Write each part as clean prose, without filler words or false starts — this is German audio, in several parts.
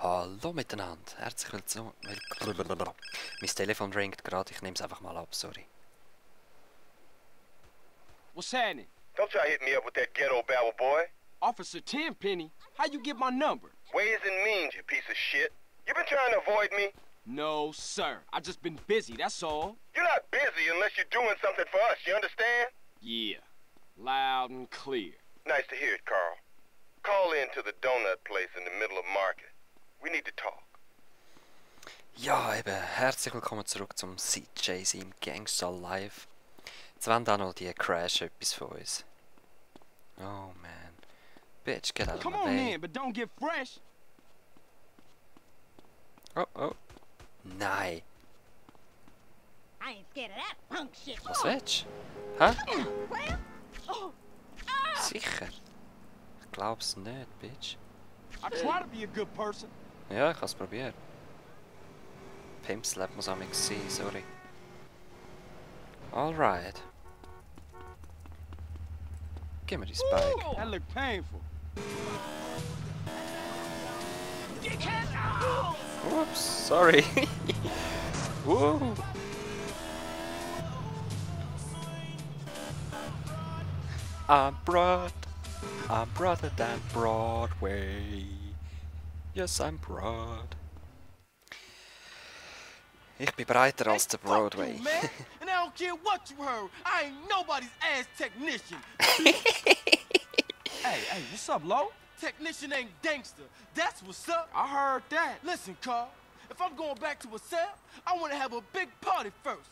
Hallo miteinander, herzlich willkommen. Mein Telefon ringt gerade, ich nehme es einfach mal ab, sorry. What's happening? Don't try to hit me up with that ghetto babble, boy. Officer Tenpenny, how you get my number? Ways and means, you piece of shit. You been trying to avoid me? No, sir. I just been busy, that's all. You're not busy unless you're doing something for us, you understand? Yeah. Loud and clear. Nice to hear it, Carl. Call in to the donut place in the middle of market. We need to talk. Ja, eben, herzlich willkommen zurück zum CJ's im Gangster Live. Jetzt wollen da noch die Crash etwas von uns. Oh man. Bitch, get out of Come my on way. in, but don't get fresh. Oh, oh. Nein. I ain't scared of that punk shit. Was willst du? Hä? Well, oh, Sicher. Ich glaub's nicht, Bitch. I try to be a good person. Ja, ich hab's probiert. Pimp Slap muss auch nichts sein, sorry. Alright. Gib mir die Spike. That look painful. Oops, sorry. Whoa. I'm broader than Broadway. Yes, I'm broad. Ich bin breiter als der Broadway. Fuck you, man. And I don't care what you heard. I ain't nobody's ass technician. Hey, what's up, Lo? Technician ain't gangster. That's what's up. I heard that. Listen, Carl. If I'm going back to a cell, I want to have a big party first.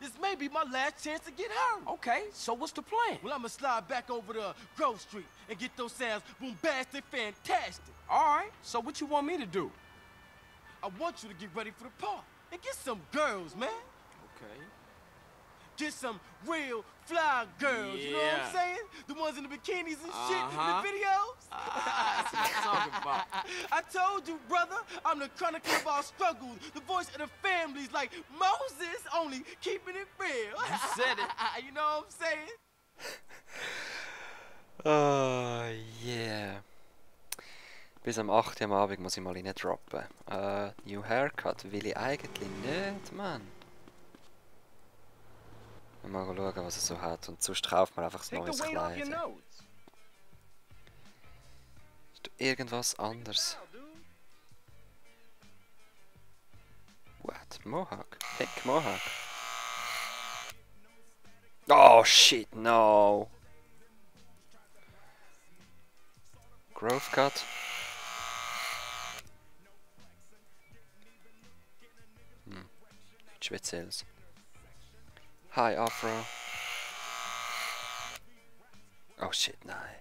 This may be my last chance to get hurt. Okay, so what's the plan? Well, I'ma slide back over to Grove Street and get those sounds bombastic, fantastic. All right, so what you want me to do? I want you to get ready for the party and get some girls, man. Okay. Get some real fly girls, you know what I'm saying? The ones in the bikinis and shit in the videos. That's what I'm talking about. I told you, brother, I'm the chronicler of our struggles, the voice of the families like Moses, only keeping it real. You said it. You know what I'm saying? Oh, yeah. Bis am 8. am Abend muss ich mal rein droppen. New Haircut will ich eigentlich nicht, Mann. Mal schauen, was er so hat. Und sonst kauft man einfach das neues Kleid. Ist irgendwas anderes? What? Mohawk? Pink Mohawk? Oh shit, no! Grove Cut? Nichts Spezielles. Hi, Afro. Oh shit, nein.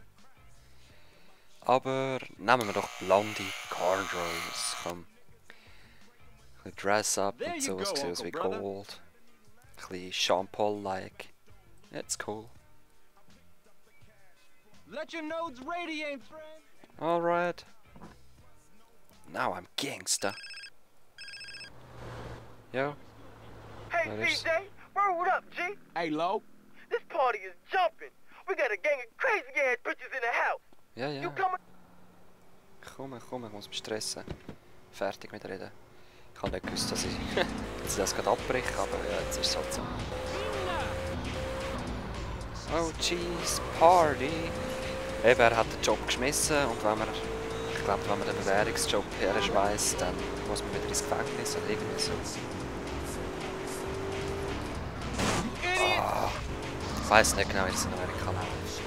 Aber nehmen wir doch blonde Cornrows. Komm. Ein bisschen Dress-up und so, es sieht aus wie Gold. Ein bisschen Sean Paul-like. That's cool. Let your nodes radiate, friend. Alright. Now I'm gangsta. Yo. Hey, That is- CJ, word up, G? Hey, Lo. This party is jumping. We got a gang of crazy-ass bitches in the house. Ja, ja. You coming? Komm, ich muss mich stressen. Fertig mit reden. Ich habe nicht gewusst, dass ich das gerade abbreche, aber ja, jetzt ist es halt so. Oh jeez, Party! Eben, er hat den Job geschmissen und wenn man, ich glaube, wenn man den Bewährungsjob herschmeißt, dann muss man wieder ins Gefängnis oder irgendwie so. Ich weiss nicht genau, wie das in Amerika läuft.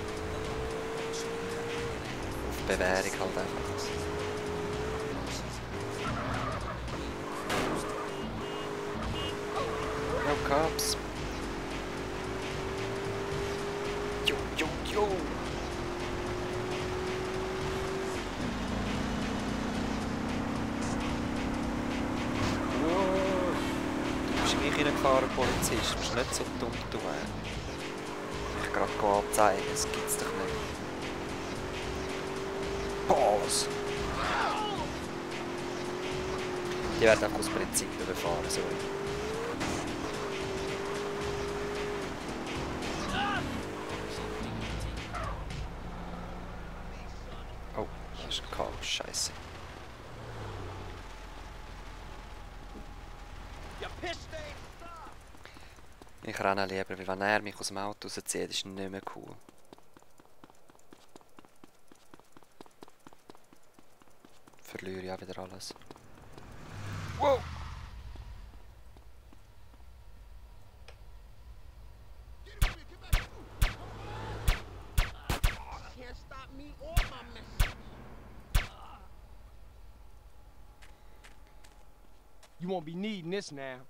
Auf Bewährung halt einfach. No cops. Yo. Wow. Du bist gleich reingefahren, Polizist. Du bist nicht so dumm, du. Ich gerade anzeigen, das gibt's doch nicht. Balls! Die werden einfach aus Prinzip überfahren, sorry. Oh, das ist kalt, scheiße. Ich renne lieber, weil wenn er mich aus dem Auto rauszieht, ist nicht mehr cool. Verliere ich auch wieder alles. Wow! You won't be needing this now.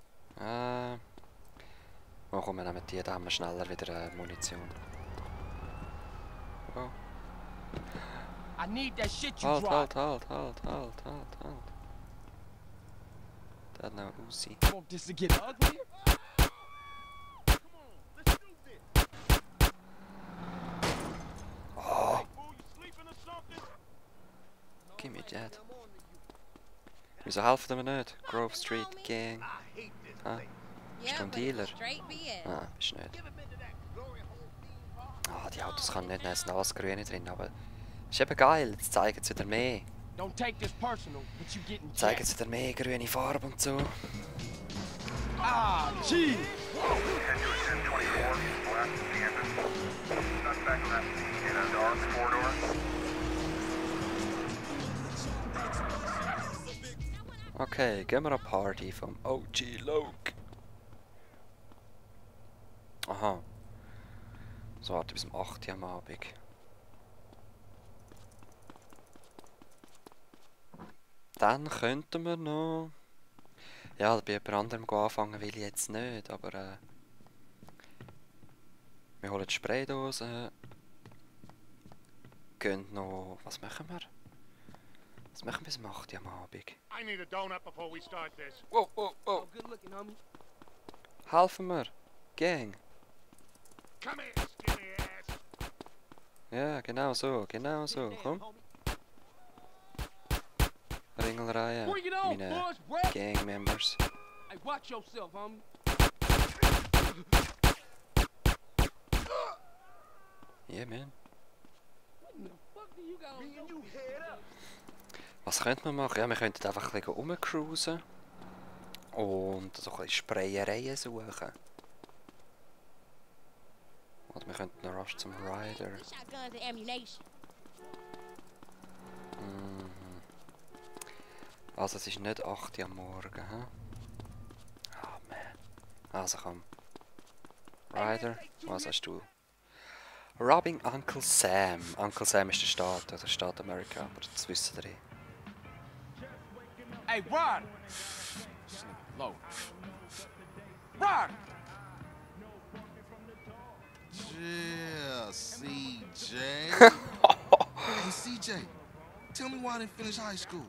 Oh komm, wir nehmen die, da haben wir schneller wieder Munition. Oh. I need that shit you Halt, dropped. halt. That no Uzi. You want this to get uglier? Oh! Give me that. Wieso helfen wir nicht? Grove Street Gang. Ah, bist du ein Dealer? Ah, bist du nicht. Ah, die Autos kann nicht nehmen, alles Grüne drin, aber... Ist eben geil, jetzt zeigen sie wieder mehr. Don't take this personal, but you getting Zeigen jacked. sie dir mehr grüne Farbe und so. Ah, gee. Okay, gehen wir an Party vom OG Loke. Aha. So, warte bis um 8 Uhr am Abend. Dann könnten wir noch... Ja, bei jemand anderem anfangen will ich jetzt nicht, aber wir holen die Spraydose. Gehen noch... Was machen wir? Was machen wir bis um 8 Uhr am Abend? I need a donut before we start this. Wow. Oh, good looking, homie. Helfen wir! Gang! Come here, skinny ass. Ja, genau so, komm. Ringelreihe, Bring it on, meine boys, rap. Gang-Members. Hey, watch yourself, homie. Yeah, man. What in the fuck do you got on your head up? Was könnte man machen? Ja, wir könnten einfach ein bisschen rumcruisen. Und so ein bisschen Sprayereien suchen. Oder wir könnten noch rasch zum Rider. Shotguns and ammunition. Mhm. Also es ist nicht 8 Uhr am Morgen, hä? Ah, man. Also komm. Rider, was hast du? Robbing Uncle Sam. Uncle Sam ist der Staat, oder Staat Amerika, aber das wissen wir. Hey, Rod. Low. Rod. Yeah, CJ. Hey, CJ, tell me why I didn't finish high school.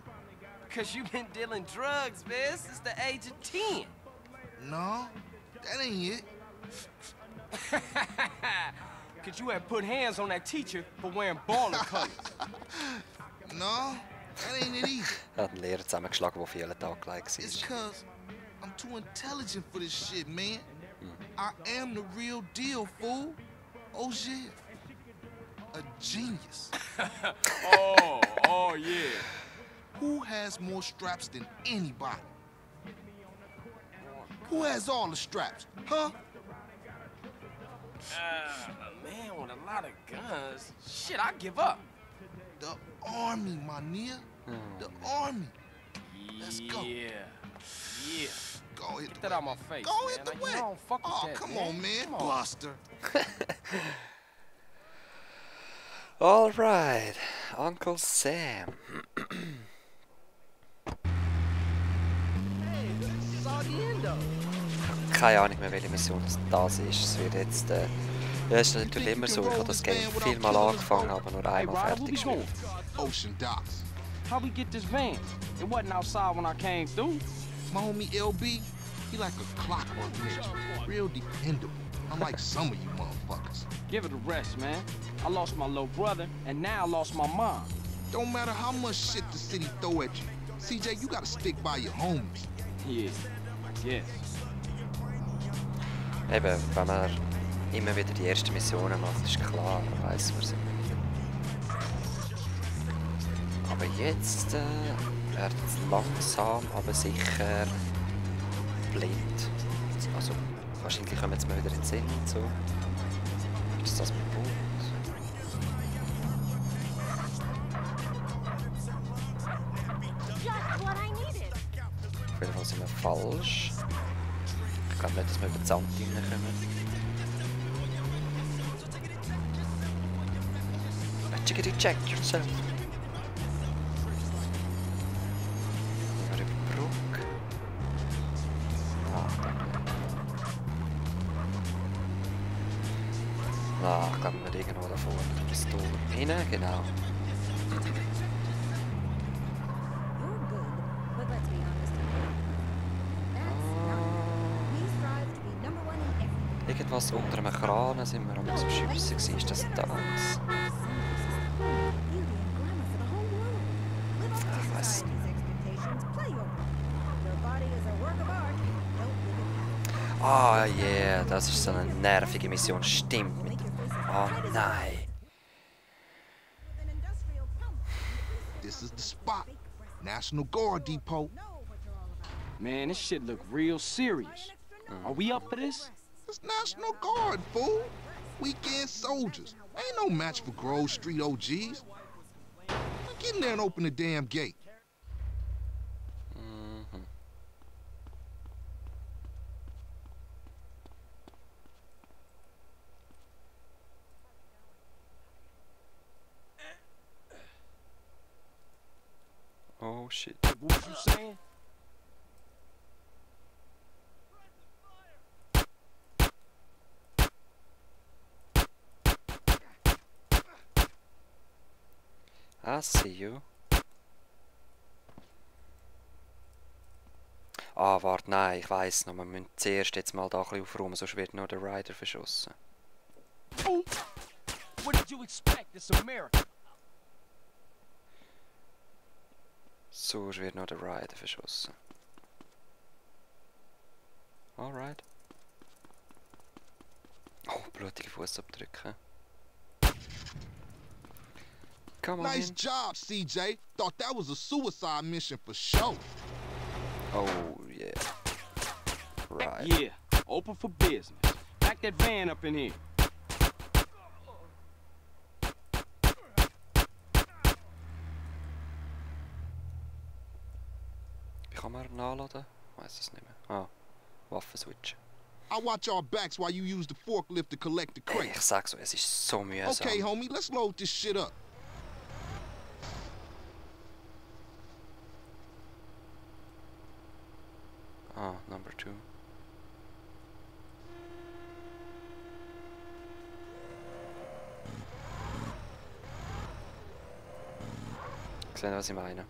Because you've been dealing drugs, man, since the age of 10. No, that ain't it. Because you had put hands on that teacher for wearing baller colors. No, that ain't it either. Er hat einen Lehrer zusammengeschlagen, der vielen Tag gleich It's war. cause I'm too intelligent for this shit, man. I am the real deal, fool. Oh shit. A genius. Oh, yeah. Who has more straps than anybody? Who has all the straps, huh? A man with a lot of guns. Shit, I give up. The army, my nigga. The army. Let's go. Yeah. Go hit Get the that out of my face, Go man. hit the Like, wet. you don't fuck with Oh, that, come on, man. Come on. Buster. Alright, Uncle Sam. Keine Ahnung mehr, welche Mission das ist. Es wird jetzt. Ja, es ist natürlich immer so. Ich habe das Game vielmal angefangen, aber nur einmal fertig gespielt. Ocean Docks. How we get this van? It wasn't outside when I came through. My homie LB, he like a clockwork ninja. Real dependable. Unlike some of you motherfuckers. Give it a rest, man. I lost my little brother, and now I lost my mom. Don't matter how much shit the city throw at you. CJ, you gotta stick by your homies. Yeah, yes. Eben, wenn man immer wieder die ersten Missionen macht, ist klar, man weiss, wo sind. Aber jetzt wird es langsam, aber sicher blind. Also Wahrscheinlich kommen jetzt mal wieder in den Sinn und so. Ist das mein Punkt? Just what I needed. Auf jeden Fall sind wir falsch. Ich glaube nicht, dass wir über die Sand reinkommen. Chickity check yourself. Über die Brücke. Ich glaube, wir müssen irgendwo da vorne. Das Tor rein, genau. You're good, but let's be honest. That's not. We strive to be number one in everything. Irgendwas unter einem Kran sind wir am Schiessen gewesen. Ist das das? Ich weiß nicht. Ah, yeah, das ist so eine nervige Mission. Stimmt. Oh nein. This is the spot. National Guard Depot. Man, this shit look real serious. Are we up for this? It's National Guard, fool. Weekend soldiers. Ain't no match for Grove Street OGs. Get in there and open the damn gate. Oh shit. What was you saying? I see you. Ah, warte, nein, ich weiss noch. Wir müssen zuerst jetzt mal da ein bisschen aufräumen, sonst wird nur der Rider verschossen. Oh! What did you expect? It's America. Sonst wird noch der Rider verschossen. Alright. Oh, blutige Fußabdrücke. Come on Nice in. job, CJ. Thought that was a suicide mission for sure. Oh, yeah. Right. Yeah, open for business. Back that van up in here. Wie kann man nachladen? Ich weiss es nicht mehr. Ah, Waffenswitch. I'll watch our backs while you use the forklift to collect the Ey, crates. ich sag so, es ist so mühsam. Okay, homie, let's load this shit up. Ah, number 2. Ich sehe, was ich meine.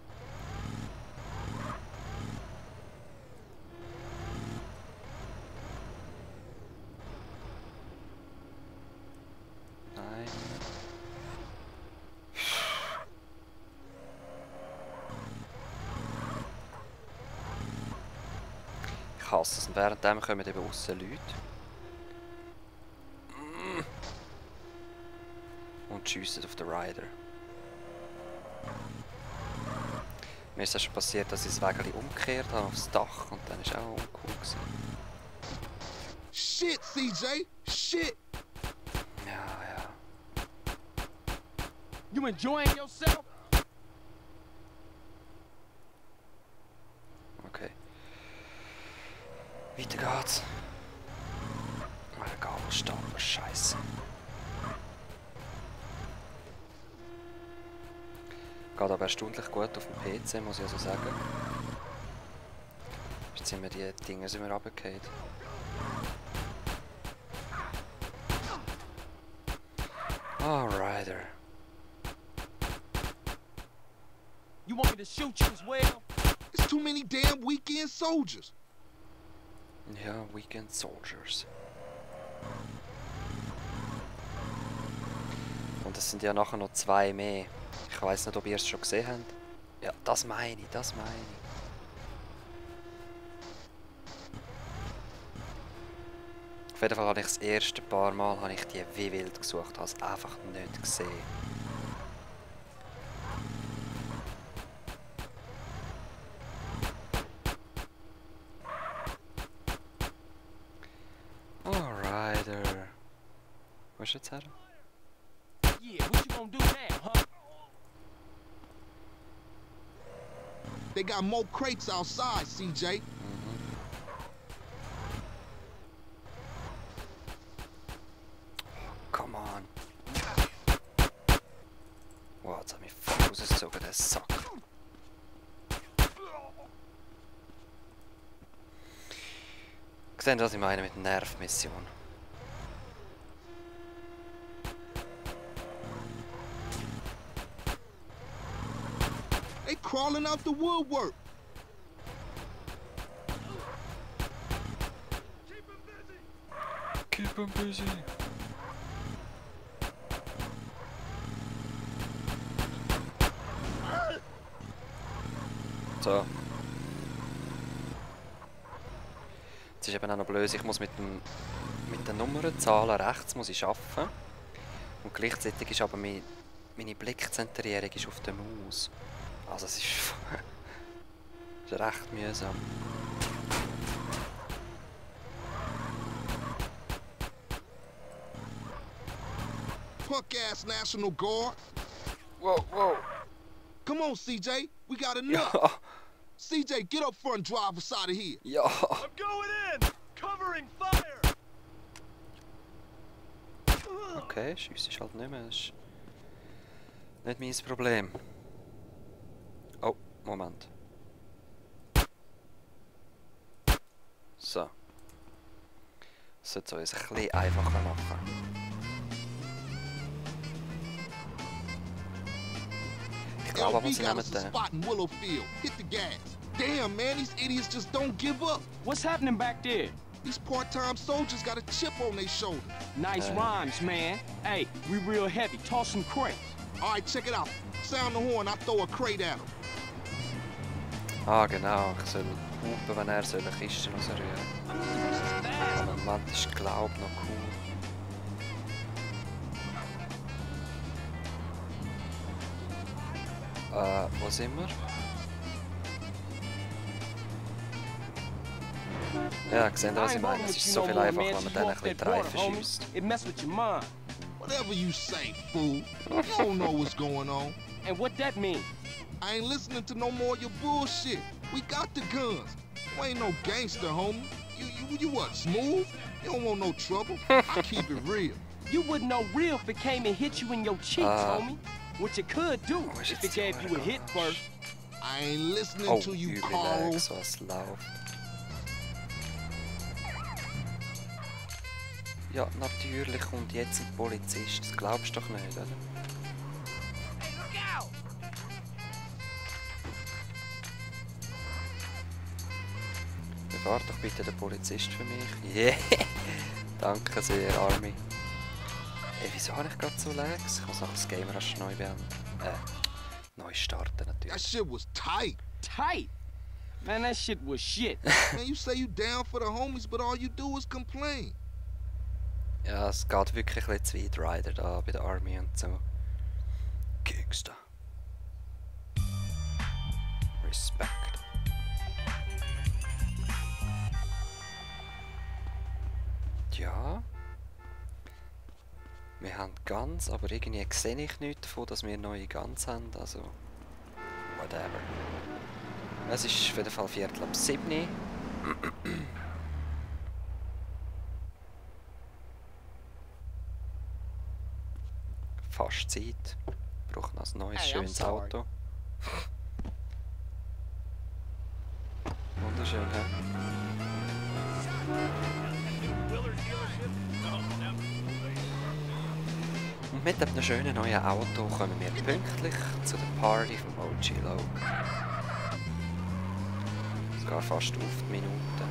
Nein. Ich hasse es. Und währenddem kommen eben aussen Leute. Und schiessen auf den Rider. Mir ist das schon passiert, dass ich das Wägeli umgekehrt habe aufs Dach und dann ist auch uncool gewesen. Shit, CJ. Shit. Ja. You enjoying yourself? Okay. Weiter geht's. Mein Gabelstapler, Scheiße. Geht aber erstaunlich gut auf dem PC, muss ich also sagen. Jetzt sind wir die Dinger runtergefallen. Ah, Rider. You want me to shoot you as well? It's too many damn weekend soldiers. Ja, Weekend Soldiers. Und es sind ja nachher noch 2 mehr. Ich weiss nicht, ob ihr es schon gesehen habt. Ja, das meine ich, das meine ich. Auf jeden Fall habe ich das erste paar Mal habe ich die wie wild gesucht, habe es einfach nicht gesehen. du jetzt her? Yeah, what you gonna do now, huh? They got more crates outside, CJ. Come on. Wow, jetzt hat mich voll rausgezogen, der Sack. Seht ihr, was ich meine mit Nervmission? They crawling out the woodwork. Keep 'em busy. So. Jetzt ist eben auch noch blöd, ich muss mit den Nummernzahlen rechts muss ich arbeiten. Und gleichzeitig ist aber meine Blickzentrierung ist auf der Maus. Also es ist, ist recht mühsam. Punk-ass National Guard. Wow, wow. Come on, CJ. We got enough. Ja, CJ, get up front and drive us out of here. ja. I'm going in! Covering fire! Okay, Schuss ist halt nicht mehr. Das ist nicht mein Problem. Oh, Moment. So. Das sollte es uns ein bisschen einfacher machen. Ich glaube, aber LB sie got nehmen us a den. spot in Willowfield. Hit the gas. Damn, man, these idiots just don't give up. What's happening back there? These part-time soldiers got a chip on their shoulder. Nice rhymes, man. Hey, we real heavy. Toss some crates. All right, check it out. Sound the horn, I throw a crate at him. Ah, genau. Ich soll hupen, wenn er soll eine Kiste rausrühren. Aber im Moment ist die Glaube noch cool. Wo sind wir? Ja, gesehen, was ich meine. Es ist so viel einfacher, wenn man dann ein bisschen drei verschießt. It mess with your mind. Whatever you say, fool. You don't know what's going on. And what that mean? I ain't listening to no more of your bullshit. We got the guns. You ain't no gangster, homie. You what, smooth? You don't want no trouble. I keep it real. You wouldn't know real if it came and hit you in your cheeks, homie. What you could do if it gave you a hit first. I ain't listening Oh, to you, übel Carl. lag, so es läuft. Ja, natürlich kommt jetzt ein Polizist. Das glaubst du doch nicht, oder? Befahr doch bitte den Polizist für mich. Yeah! Danke sehr, Army. Ey, wieso habe ich gerade so Lags? Ich muss noch das Game rasch neu beenden. Neu starten That natürlich. shit was tight. Tight. Man, that shit was shit. Man, you say you down for the homies, but all you do is complain. Ja, es geht wirklich ein bisschen zu weit, Rider da bei der Army und so. Gangster. Respekt. Ja. Wir haben Guns, aber irgendwie sehe ich nichts davon, dass wir neue Guns haben, also... Whatever. Es ist auf jeden Fall 6:45. Fast Zeit. Braucht noch ein neues, schönes Auto. Wunderschön, hä? Und mit einem schönen neuen Auto kommen wir pünktlich zu der Party vom OG Logan. Sogar fast auf die Minute. Hä?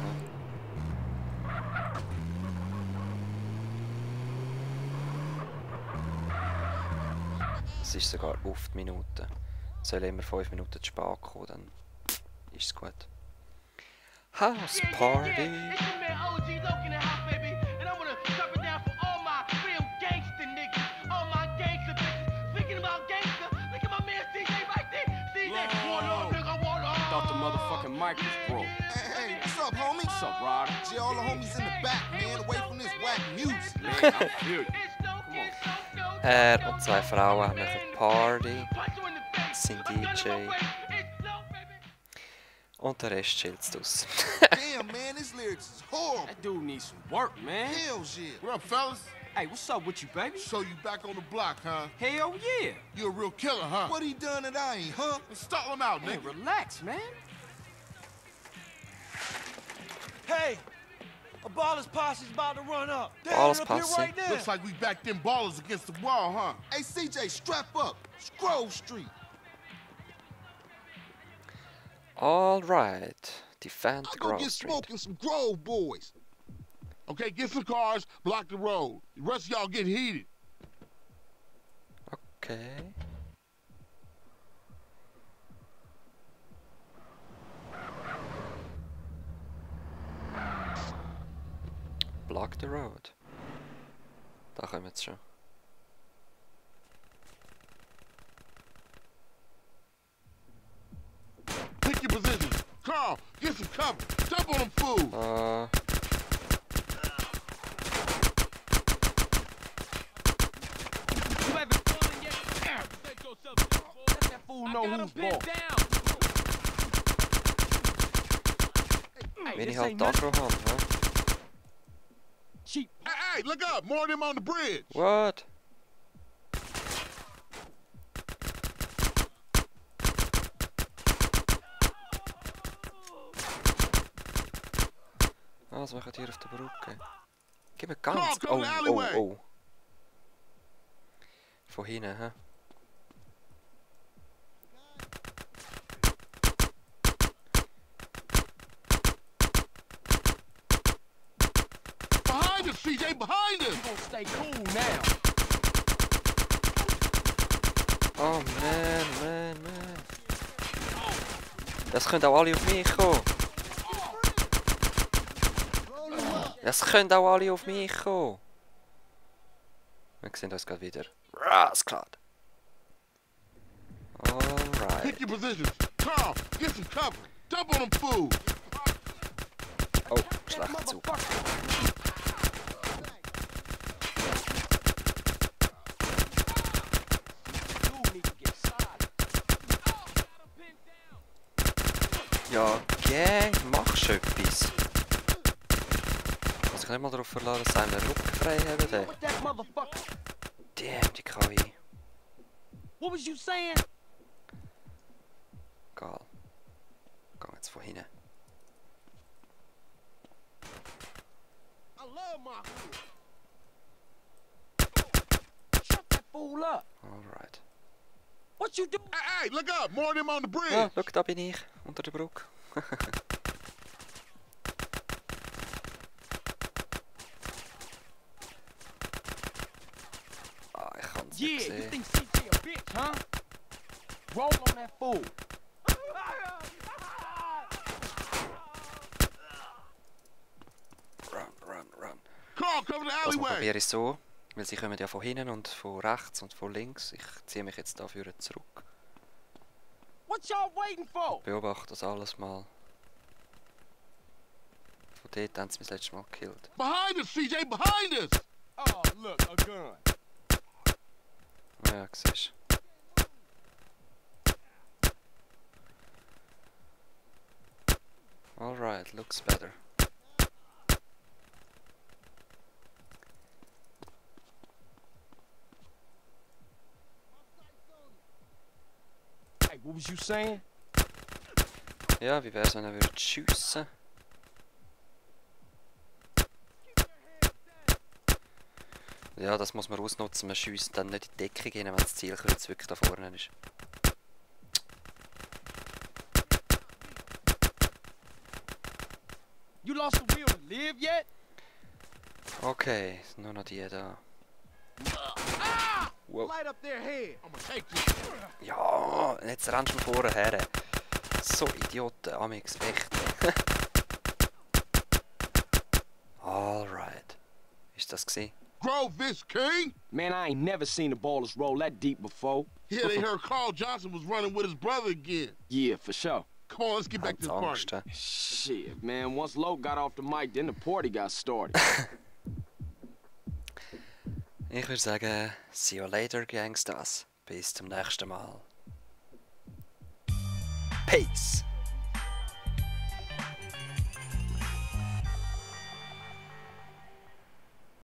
Es ist sogar auf die Minute. Soll immer 5 Minuten zu spät kommen, dann ist es gut. House Party! It's your man OG Logan in the house, baby. And I wanna drop it down for all my real gangster niggas. All my gangster bitches. Speaking about gangster, look at my man CJ right there. CJ, one on, nigga, one on. Thought the motherfucking mic was broke. Hey, what's up, homie? What's up, Rod? See all the homies in the back, man, away from this whack music. Man, I feel you. Come on, Er und zwei Frauen haben eine Party. Sind DJ. Und der Rest chillt draussen. Damn, man, this lyrics is horrible. That dude needs some work, man. Hell yeah. What up, fellas? Hey, what's up with you, baby? So you back on the block, huh? Hell yeah. You a real killer, huh? What he done that I ain't, huh? Let's stall him out, Man, nigga. relax, man. Hey, a baller's posse's about to run up. They're Baller's up here posse? right now. Looks like we backed them ballers against the wall, huh? Hey, CJ, strap up. Scroll Street. Alright. Defend I go Grove get Street. smoking some Grove boys. Okay, get some cars, block the road. The rest of y'all get heated. Okay. Block the road. Da kommen wir jetzt schon. Pick your positions. Carl, get some cover. Jump on them fools. You haven't fallen yet? Let that fool know who's boss. Hey, Wenn ich this halt ain't die nothing Agro habe, hä? cheap. Hey, look up. More of them on the bridge. What? Ah, was machen die hier auf der Brücke? Gib mir ganz... Come on, Oh, the oh, alleyway. oh. Von hinten, hä? Behind us, CJ, behind us. You gonna stay cool now. Oh man. Das können auch alle auf mich kommen. Das können auch alle auf mich kommen. Wir sehen uns gerade wieder. Rasklad. Alright. Pick your positions. Carl, get some cover. Jump on them fools. Oh, schlechter Zug. Dude need to get solid. Ja, Gang, machst du etwas? Muss ich nicht mal darauf verlassen, dass wir einen Rücken frei haben. Der. What that motherfucker? Damn, die KI. What was you saying? Geil. Geh jetzt von hinten. I love my hood. Shut that fool up. Alright. What you do? Hey, look up. More of them on the bridge. Ja, schau, da bin ich. Unter der Brücke. Ah, ich kann es Yeah, nicht you sehen. think CJ a bitch, huh? Roll on that fool. Run. Carl, cover the Das alleyway. probiere ich so, weil sie kommen ja von hinten und von rechts und von links. Ich ziehe mich jetzt dafür zurück. What y'all waiting for? Beobachte das alles mal. Von dort haben sie mich das letzte Mal gekillt. Behind us, CJ, behind us. Oh, look, a gun. Ja, siehst du. Alright, looks better. Hey, what was you saying? Ja, wie wär's, wenn er würde schiessen? Ja, das muss man ausnutzen. Man schiesst dann nicht in die Deckung rein, wenn das Zielkreuz wirklich da vorne ist. You lost the will to live yet? Okay, nur noch die da. Wow. Light up their head. I'm gonna take this. Ja, jetzt rennst du vorne her. So Idioten, Amix, echt. Alright. Ist das gewesen? Grove this, King. Man, I ain't never seen the ballers roll that deep before. Yeah, they heard Carl Johnson was running with his brother again. Yeah, for sure. Come on, let's get back to the Hans party. Angst. Shit, man, once Lo got off the mic, then the party got started. Ich würde sagen, see you later, Gangsters. Bis zum nächsten Mal. Peace!